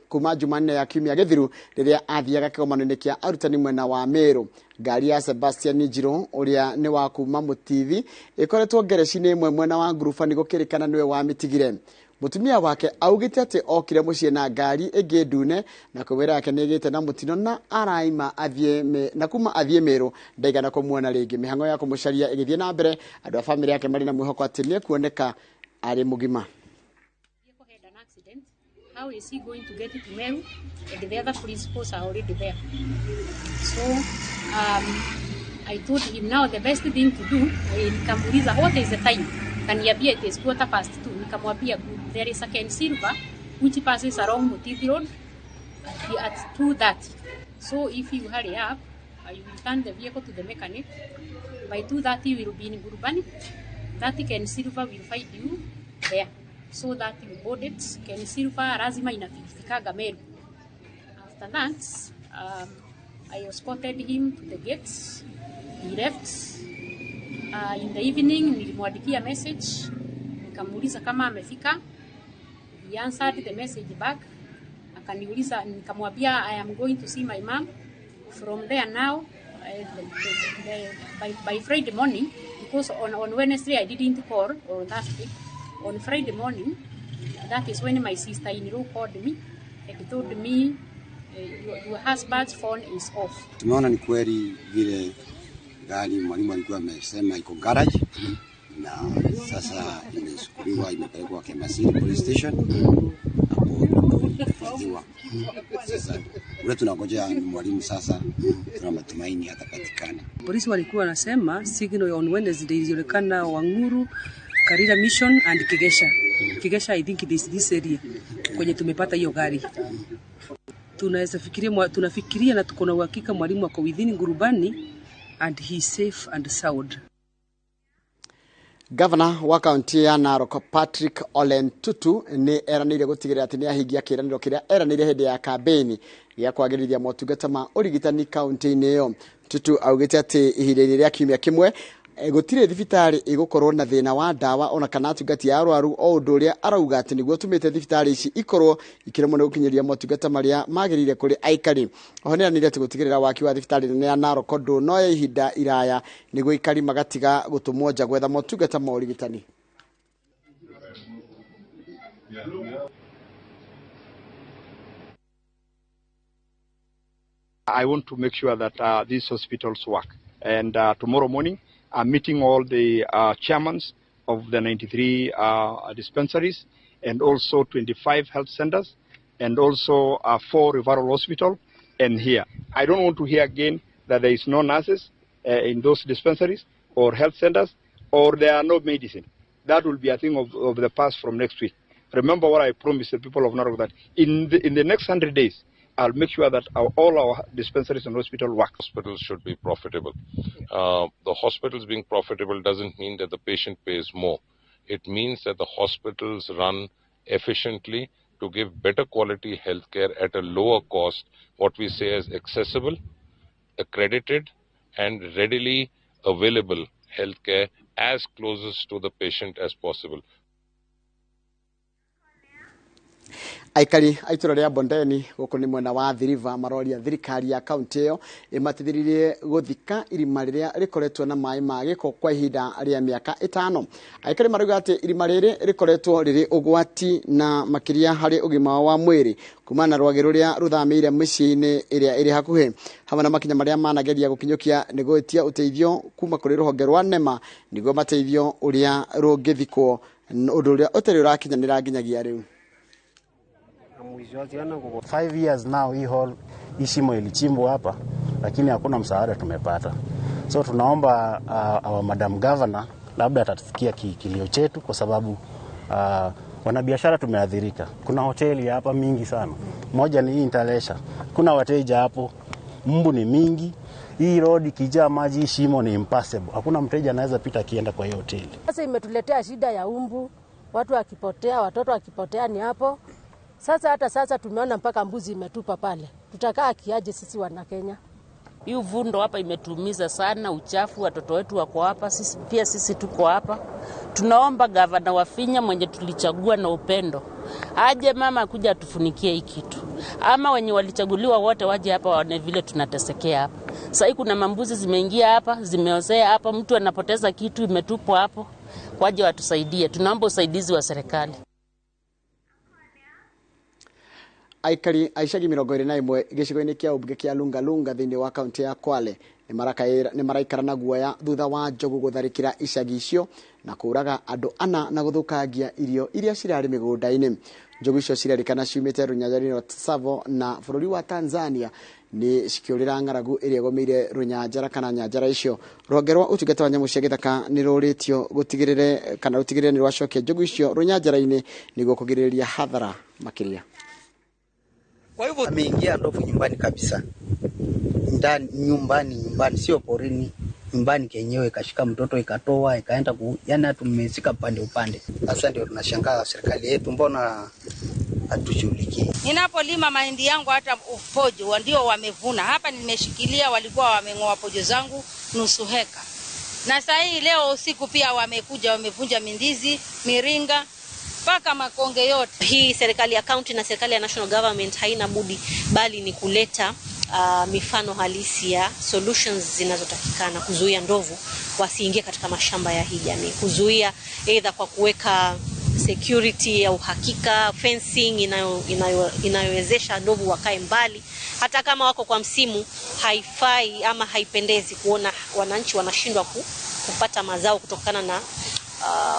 kuma Jumanne ya kiumia gĩthiru rĩrĩa athiaga kĩgomano-inĩ kĩa arutani mwena wa Meru. Ngari ya Sebastian Njiro ũrĩa nĩ wa kuma Mũtithi ĩkoretwo ngereci-inĩ ĩmwe mwena wa ngurubani gũkĩrĩkana nĩwe wa mĩtigire. Mutumia wake augite ati okire muciĩ na ngari ĩngĩ ndune na kwĩra yake nĩ ĩgĩte na mũtino na araima na kuma athie Meru ndaigana kũmuona rĩngĩ. Mĩhang'o ya kũmũcaria ĩgĩthiĩ na mbere, andũ a famĩlĩ yake marĩ na mwĩhoko atĩ nĩ kuoneka arĩ mũgima. How is he going to get to Meru? And the other principals are already there. So I told him now the best thing to do, nikamuuliza what is the time? Kaniambia it is 2:15. Nikamwambia there is a Ken Silver which passes along Mutithi Road at 2:30. So if you hurry up, you will turn the vehicle to the mechanic. By 2:30 you will be in Gurubani. That Ken Silver will find you there. So that you board it. Ken Silver lazima inafikanga Meru. After that, I escorted him to the gates. He left. In the evening, nilimwandikia message. Nikamuuliza kama amefika. He answered the message back. Akaniuliza, nikamwambia I am going to see my mom. From there now, by Friday morning, because on Wednesday I didn't call, or Thursday. On Friday morning, that is when my sister-in-law called me and told me your husband's phone is off. Tumeona ni kweli vile gari mwalimu alikuwa amesema iko garage na sasa imechukuliwa imepelekwa Kemasini police station hapo. Sasa ule tunangojea mwalimu, sasa tuna matumaini atapatikana. Polisi walikuwa wanasema signal on Wednesday ilionekana Wanguru, Karira Mission and Kigesha. Kigesha I think it is this area kwenye tumepata hiyo gari. Tunafikiria na tuko na uhakika mwalimu ako within Gurubani and he is safe and sound. Governor wa kaunti ya Narok Patrick Ole Ntutu ni eranire gutigirira ati ni ahingia kiraniro kiria eranire hindi ya kampeni ya kwagirithia motungata ma urigitani kaunti-ini iyo. Ntutu augite ati ihinda rĩrĩa kiumia kimwe gutire thibitari igukorwo na thina wa ndawa ona kana atungati ya arwaru o undu uria arauga ati niguo tumite thibitari ici ikorwo ikiremwo ni gukinyiria motungata maria magirire kuri aikari. Ohoneranire ati gutigirira waki wa thibitari nene ya Narok no ya ihinda iraya niguo ikari magatiga gutumwo nja gwetha motungata ma urigitani. I want to make sure that these hospitals work, and tomorrow morning I'm meeting all the chairmen of the 93 dispensaries and also 25 health centers and also 4 referral hospitals and here. I don't want to hear again that there is no nurses in those dispensaries or health centers or there are no medicine. That will be a thing of the past from next week. Remember what I promised the people of Narok, that in the next 100 days, I'll make sure that all our dispensaries and hospitals work. Hospitals should be profitable. The hospitals being profitable doesn't mean that the patient pays more. It means that the hospitals run efficiently to give better quality healthcare at a lower cost, what we say as accessible, accredited, and readily available healthcare as closest to the patient as possible. Aikari aitura ria Bondeni guku ni mwena wa Thiriva maroria thirikari ya kaunti iyo imatithiririe guthika irima riria rikoretwo na mai ma giko kwa ihinda ria miaka 5. Aikari maruga ati irima riri rikoretwo riri ugwati na makiria hari ugima wa mwiri kumana rwagi ruria ruthamire micii-ini iria iri hakuhi hamwe na makinya maria manageria gukinyukia niguitia uteithio kuma kuri ruhonge rwa NEMA niguo mateithio uria rungithikwo undu uria utari urakinyanira nginyagia riu. 5 years now hii shimo ilichimbwa hapa, lakini hakuna msaada tumepata. So tunaomba our Madam Governor labda atasikia kilio chetu, kwa sababu wanabiashara tumeadhirika. Kuna hoteli hapa mingi sana. Moja ni hii Intalesha. Kuna wateja hapo. Mbu ni mingi. Hii road kijaa maji, shimo ni impossible. Hakuna mteja anaweza pita akienda kwa hiyo hoteli. Sasa imetuletea shida ya umbu, watu wakipotea, watoto wakipotea ni hapo. Hata sasa tumeona mpaka mbuzi imetupa pale. Tutakaa kiaje sisi wana Kenya? Hii vundo hapa imetumiza sana, uchafu, watoto wetu wako hapa, sisi tuko hapa. Tunaomba gavana Wafinya mwenye tulichagua na upendo, aje mama kuja atufunikie hii kitu. Ama wenye walichaguliwa wote waje hapa waone vile tunatesekea hapa. Sasa kuna mambuzi zimeingia hapa, zimeozea hapa, mtu anapoteza kitu imetupwa hapo. Waje watusaidie. Tunaomba usaidizi wa serikali. Aikari aicagi 21 gicigo-ini kia ubunge kia Lungalunga thiini wa kaunti ya Kwale ni maraikara na guoya thutha wa njogu gutharikira icagi icio na kuraga andu 4 na guthukangia irio iria cirari migunda-ini. Njogu icio cirerikana ciumite Runyanjara Tsavo na bururi wa Tanzania ni cikiurira ng'aragu iria igomire Runyanjara kana Nyanjara icio. Rwonge rwa utungata wa nyamu cia githaka ni ruritio rutigirire ni rwacokia njogu icio Runyanjara-ini niguo kugiriria hathara makiria. Kwa hivyo ameingia ndovu nyumbani kabisa. Ndani nyumbani sio porini, nyumbani kenyewe, ikashika mtoto ikatoa ikaenda yani tumesika upande. Sasa ndio tunashangaa serikali yetu mbona hatushughulikii. Ninapolima mahindi yangu hata pojo ndio wamevuna. Hapa nimeshikilia walikuwa wameng'oa pojo zangu nusu heka. Na sasa hii leo usiku pia wamekuja wamevunja mindizi, miringa, paka makonge yote. Hii serikali ya county na serikali ya national government haina budi bali ni kuleta mifano halisi ya solutions zinazotakikana kuzuia ndovu wasiingie katika mashamba ya hii jamii. Kuzuia either kwa kuweka security ya uhakika, fencing inayowezesha ndovu wakae mbali. Hata kama wako kwa msimu, haifai ama haipendezi kuona wananchi wanashindwa kupata mazao kutokana na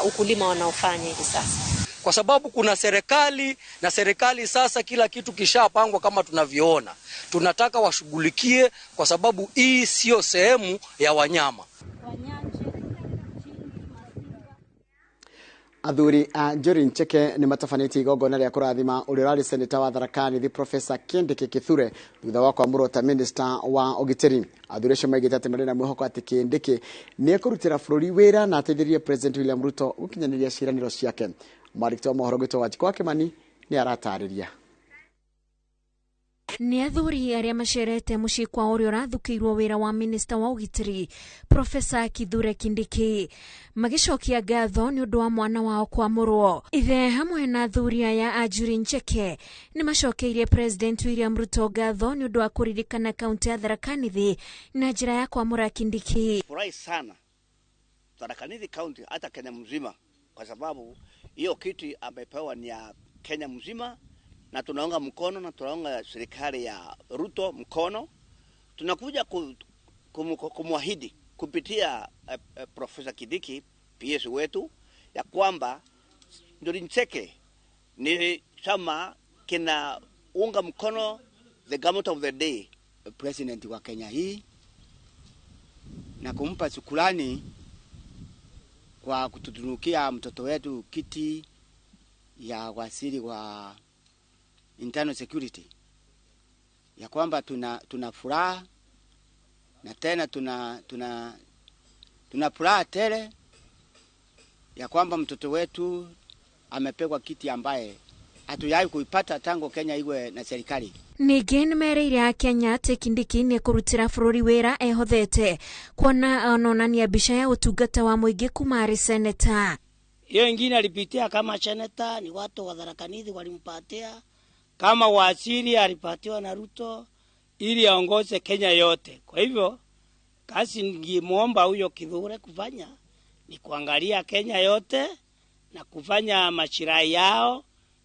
ukulima wanaofanya hivi sasa. Kwa sababu kuna serikali na serikali sasa kila kitu kishapangwa kama tunavyoona. Tunataka washughulikie kwa sababu hii sio sehemu ya wanyama. Athuri a Njuri Ncheke ni matafaniti igongona ria kurathima uria rari seneta wa Tharakani thi Professor Kindiki Kithure thutha wa kwamurwo ta minister wa ugitiri. Athuri acio maigite ati marĩ na mwĩhoko ati Kindiki ni ekurutira bururi wira na ateithirie President William Ruto gukinyaniria ciraniro ciake. Marikto wa mohoro gitwa Wajikwa Kimani ni aratariria. Ni athuri aria macerete mucii kwa uria urathukirwo wira wa minister wa ugitiri Professor Kithure Kindiki magicokia ngatho ni undu wa mwana wao kwamurwo. Ithe hamwe na athuri aya a Njuri Ncheke ni macokeirie President William Ruto ngatho ni undu wa kuririkana kaunti ya Tharakani thi na njira ya kwamura Kindiki. Furahi sana Tharakani kaunti hata Kenya mzima, kwa sababu hiyo kiti amepewa ni ya Kenya mzima, na tunaunga mkono na tunaunga serikali ya Ruto mkono. Tunakuja kumwahidi kupitia Professor Kindiki PS wetu ya kwamba Njuri Ncheke ni chama kina unga mkono the government of the day, president wa Kenya hii, na kumpa shukrani kwa kututunukia mtoto wetu kiti ya waziri wa internal security, ya kwamba tuna furaha na tena tuna furaha tele ya kwamba mtoto wetu amepewa kiti ambaye hatuyai kuipata tangu Kenya iwe na serikali. Ningĩ nĩmereire a Kenya atĩ Kindiki nĩ kũrutĩra bũrũri wĩra ehothete kuona onania mbica ya ũtungata wa mũingĩ kuma arĩ seneta. Hiyo ingine alipitia kama seneta, ni watu wa Tharaka Nithi walimpatia. Kama waziri alipatiwa na Ruto ili aongoze Kenya yote. Kwa hivyo kazi ningemuomba huyo Kithure kufanya ni kuangalia Kenya yote na kufanya machirai yao,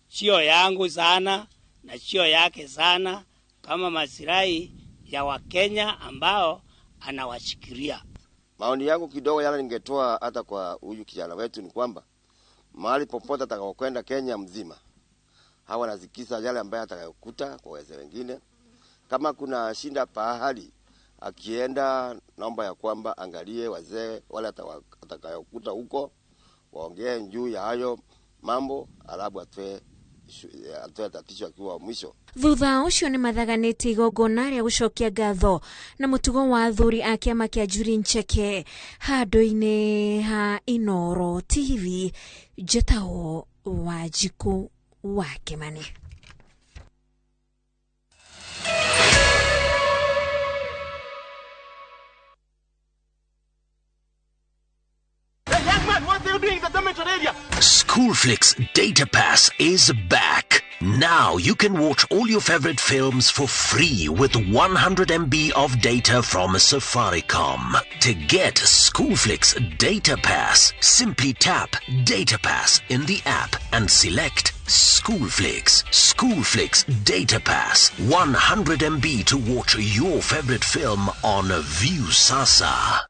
sio yangu sana na sio yake sana, kama mazirai ya Wakenya ambao anawashikilia. Maoni yangu kidogo yale ningetoa hata kwa huyu kijana wetu ni kwamba mahali popote atakapokwenda Kenya mzima, hawa nazikisa yale ambaye atakayokuta kwa wazee wengine. Kama kuna shinda pahali akienda, naomba ya kwamba angalie wazee wale atakayokuta huko, waongee juu ya hayo mambo, alafu atoe tatisho akiwa mwisho. Thutha ucio ni mathaganite igongona ria gucokia ngatho na mutugo wa athuri a kiama kia Njuri Ncheke handu-ini ha Inooro TV. Jetao Wanjiku wa Kimani. Schoolflix Data Pass is back. Now you can watch all your favorite films for free with 100 MB of data from Safaricom. To get Schoolflix Data Pass, simply tap Data Pass in the app and select Schoolflix. Schoolflix Data Pass. 100 MB to watch your favorite film on View Sasa.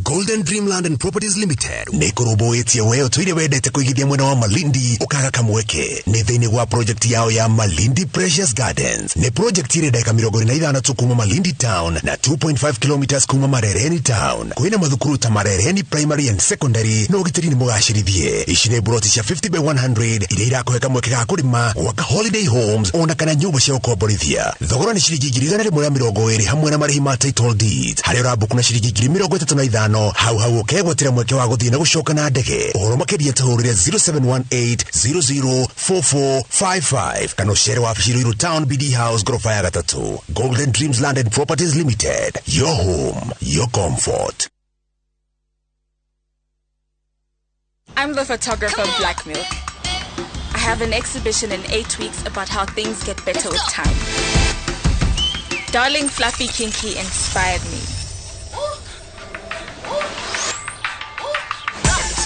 Golden Dreamland and Properties Limited nikoroboetie weo tuire wedete kuigithia mwena wa Malindi ukaga kamweke ni thini wa project yao ya Malindi Precious Gardens. Ni project ire dakika 25 kuma Malindi Town na 2.5 kilometers kuma Marereni Town. Kuina mathukuru ta Marereni Primary and Secondary no gitiri ni mugashirithie ishine broti cia 50 by 100 ile irakohe kamweke ga kurima waka holiday homes ona kana nyumba cia ukomborithia. Thogora ni shilingi 120 hamwe na marĩhi ma title deeds. Hari rabu kuna shilingi 35 hau ukegwatira mweke wa guthii na gucoka na ndege. Uhoro makiria tahurire 0718004455 kana ucere wa Fishiro Town BD House gorofa ya 3. Golden Dreams Land and Properties Limited, your home, your comfort. I'm the photographer of Black Milk. I have an exhibition in 8 weeks about how things get better with time. Darling Fluffy Kinky inspired me.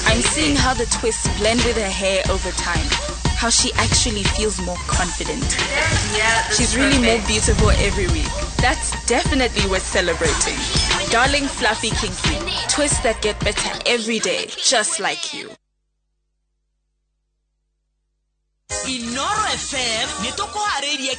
I'm seeing how the twists blend with her hair over time. How she actually feels more confident. She's really more beautiful every week. That's definitely worth celebrating. Darling Fluffy Kinky. Twists that get better every day, just like you. Inooro FM nitukuharirie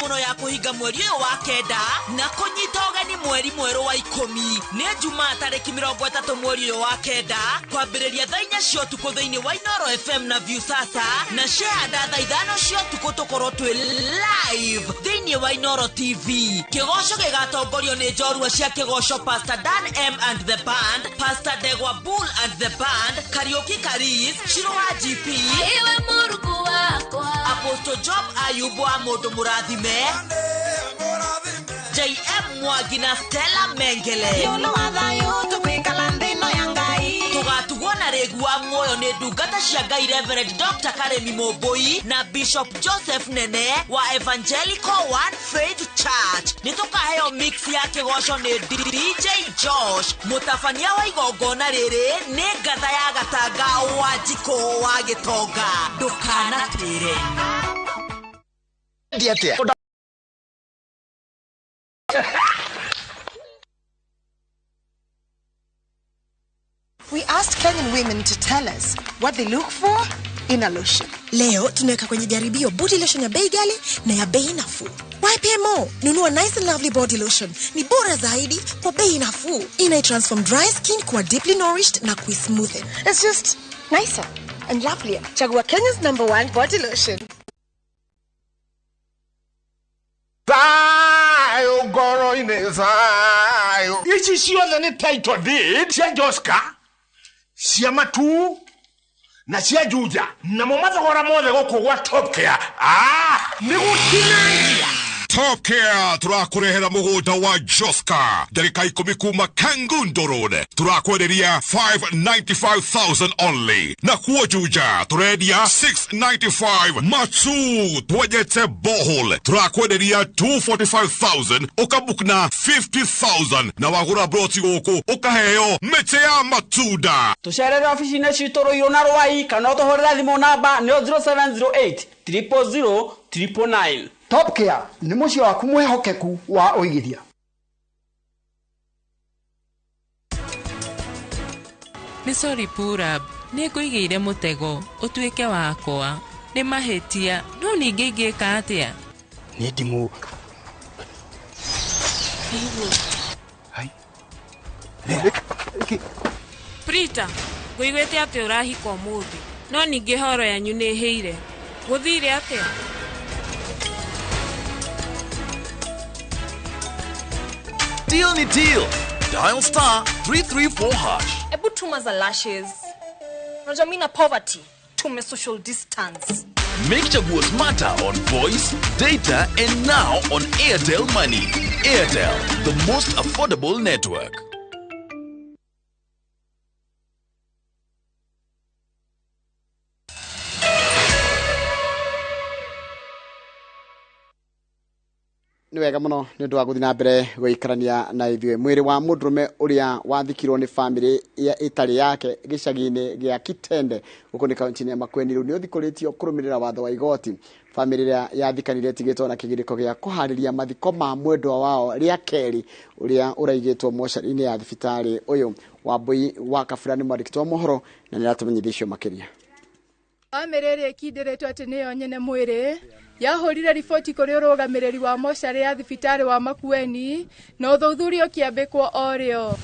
muno ya kuhinga mweri wa kenda na kunyita ugeni mweri mweru wa 10 ni Jumaa tariki 30 mweri wa kenda kwambiriria thaa 4 cia utuku thiini wa Inooro FM na View Sasa na share thaa 5 cia utuku tukorwo twi live thiini wa Inooro TV. Kigosho gigatongorio ni njorua cia kigosho Pastor Dan M and the band, Pastor Degwa Bull and the band, Karaoke Karis, Shiro wa GP, iwe murugu wakwa, Apostle Job Ayubu Amodo Murathime, JM Mwagina Stella Mengele. Yuno watha yutu kwikalandino ya Ngai. Tugatuona regu wa moyo ni ndungata cia Ngai Reverend Dr. Karemi Moboi na Bishop Joseph Nene wa Evangelical One Faith Church. Nitukaheo mix ya kigosho ni DJ Josh. Mutafania wa igongona riri ni ngatha ya Gatanga Wanjiku wa Gitonga. Ndukana tire. We asked Kenyan women to tell us what they look for in a lotion. Leo tunaweka kwenye jaribio body lotion ya bei ghali na ya bei nafuu. Why pay more? Nunua Nice and Lovely body lotion. Ni bora zaidi kwa bei nafuu. Inai-transform dry skin kuwa deeply nourished na kui-smoothen. It's just nicer and lovelier. Chagua Kenya's #1 body lotion. Sayo goro ine sayo. Ichi sio the title deed. Sia Joska. Sia Matu. Na sia Juja. Na momaza gora mothe goko gwa Top Care. Ni gutinangia. Top Care turakurehera mugunda wa Joska ndarika 10 kuma Kangundo Road turakwenderia 595,000 only na kuojuja turedia 695 Matu twejete bohol turakwenderia 245,000 ukabukna 50,000 na wagura broti goko ukaheo mete ya matuda tucerere ofisine citoro irona rwai kana tohorera thimo namba ni 0708 000 999. Top Care ni mucio waku mwehokeku wa uigithia. Ni sorry Purab, ni kuigeire mutego utuike wakwa. Ni mahetia no ningĩka atia? Ni ndimu. Hai. Prita, nguigwete ati urahika umuthi. No ningĩ horo yanyu nĩ hĩire. Guthire atia? Deal ni deal. Dial star 334#. Ebu tuma za lashes. Unajua mimi na poverty. Tume social distance. Make chaguo smarter on voice, data and now on Airtel Money. Airtel, the most affordable network. Ni wega muno ni ndu wa guthi na mbere guikarania na ithwe mwiri wa mudrume uria wathikirwo ni family ya itali yake gicagi-ini gia Kitende guko ni kaunti ya Makueni ni uthikuritio kurumirira watho wa igoti. Family ya yathikanire tigitwo na kigiriko gia kuhariria mathiko ma mwendwa wao ria keri uria uraigitwo moshari-ini ya thibitari uyu Wambui wa Kabura ni mwandikitwo mohoro na niratumenyithio makiria. Amerere kidiretwo ati niyo nyene mwiri yahurire riboti kuri urugamiriri wa moshari ya thibitari wa Makueni na uthuthurio kiambikwo orio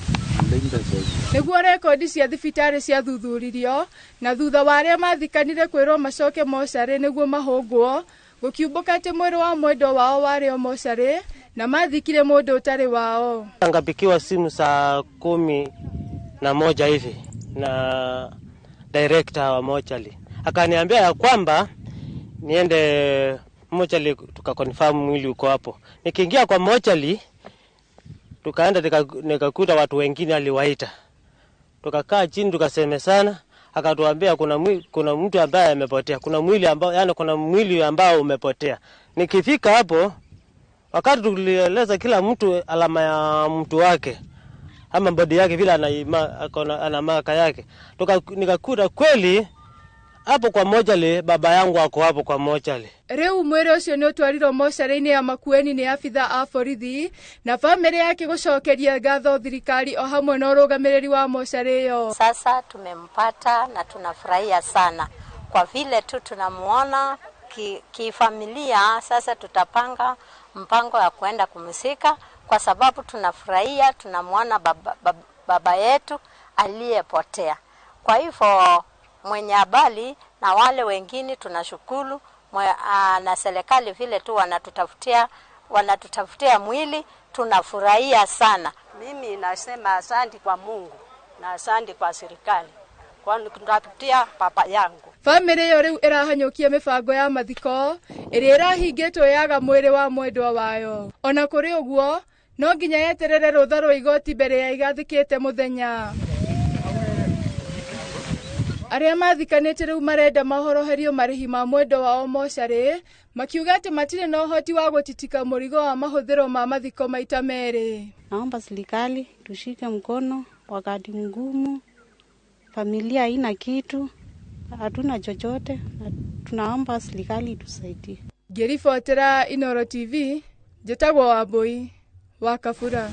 niguo rekodi cia thibitari cia thuthuririo na thutha wa aria mathikanire kwirwo macoke moshari niguo mahungwo gukiumbuka ati mwiri wa mwendo wao wario moshari na mathikire mundu utari wao. Ngapikiwa simu saa 11 hivi na director wa mochali akaniambia ya kwamba niende mochali tukakonfirm mwili uko hapo. Nikiingia kwa mochali tukaenda nikakuta watu wengine aliwaita. Tukakaa chini tukasemesana, akatuambia kuna mtu ambaye amepotea. Kuna mwili ambao kuna mwili ambao umepotea. Nikifika hapo wakati tulieleza kila mtu alama ya mtu wake ama body yake vile ana maka yake. Nikakuta kweli hapo kwa mochali baba yangu ako hapo kwa mochali. Reu mwere ucio ni utwarirwo mochari-ini ya Makueni ni afitha a borithi na family yake gucokeria ngatho thirikari o hamwe na urugamiriri wa mochari iyo. Sasa tumempata na tunafurahia sana kwa vile tu tunamuona kifamilia. Sasa tutapanga mpango ya kwenda kumsika kwa sababu tunafurahia tunamuona baba yetu aliyepotea. Kwa hivyo mwenye habari na wale wengine tunashukuru na serikali vile tu wanatutafutia mwili, tunafurahia sana. Mimi nasema asante kwa Mungu na asante kwa serikali kwani tunatafutia baba yangu. Family yo riu irahanyukia mibango ya mathiko iri irahingitwo yaga mwiri wa mwendwa wayo. Ona kuri uguo no nginya yeterere rutha rwa igoti mbere ya igathikite muthenya. Aria mathikanite riu marenda mahoroherio marihi ma mwendo wao mochari makiuga ati matire na uhoti wa gutitika murigo wa mahuthiro ma mathiko maita meri. Naomba serikali tushike mkono wakati mgumu, familia haina kitu, hatuna chochote, tunaomba serikali tusaidie. Ngiribotera Inooro TV, njitagwo Wambui wa Kabura.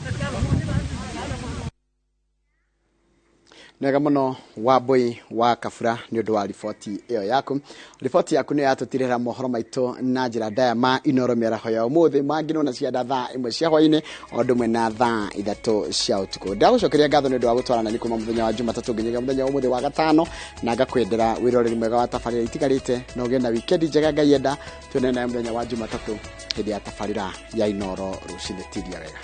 Nega muno Wambui wa Kabura ni undu wa riboti iyo yaku. Riboti yaku ni yatutirira mohoro maitu na njira ndaya ma Inooro Miaraho ya umuthi mangino na cianda thaa 1 cia hwaini ondumwe na thaa 3 cia utuku. Ndagucokeria ngatho ni undu wa gutwarana ni kuma muthenya wa Jumatatu nginya muthenya wa umuthi wa gatano na ngakwendera wiroreri mwega wa tafarira itigarite no gena weekend njega ngaienda tuone na muthenya wa Jumatatu hindi ya tafarira ya Inooro rucine tiria wega.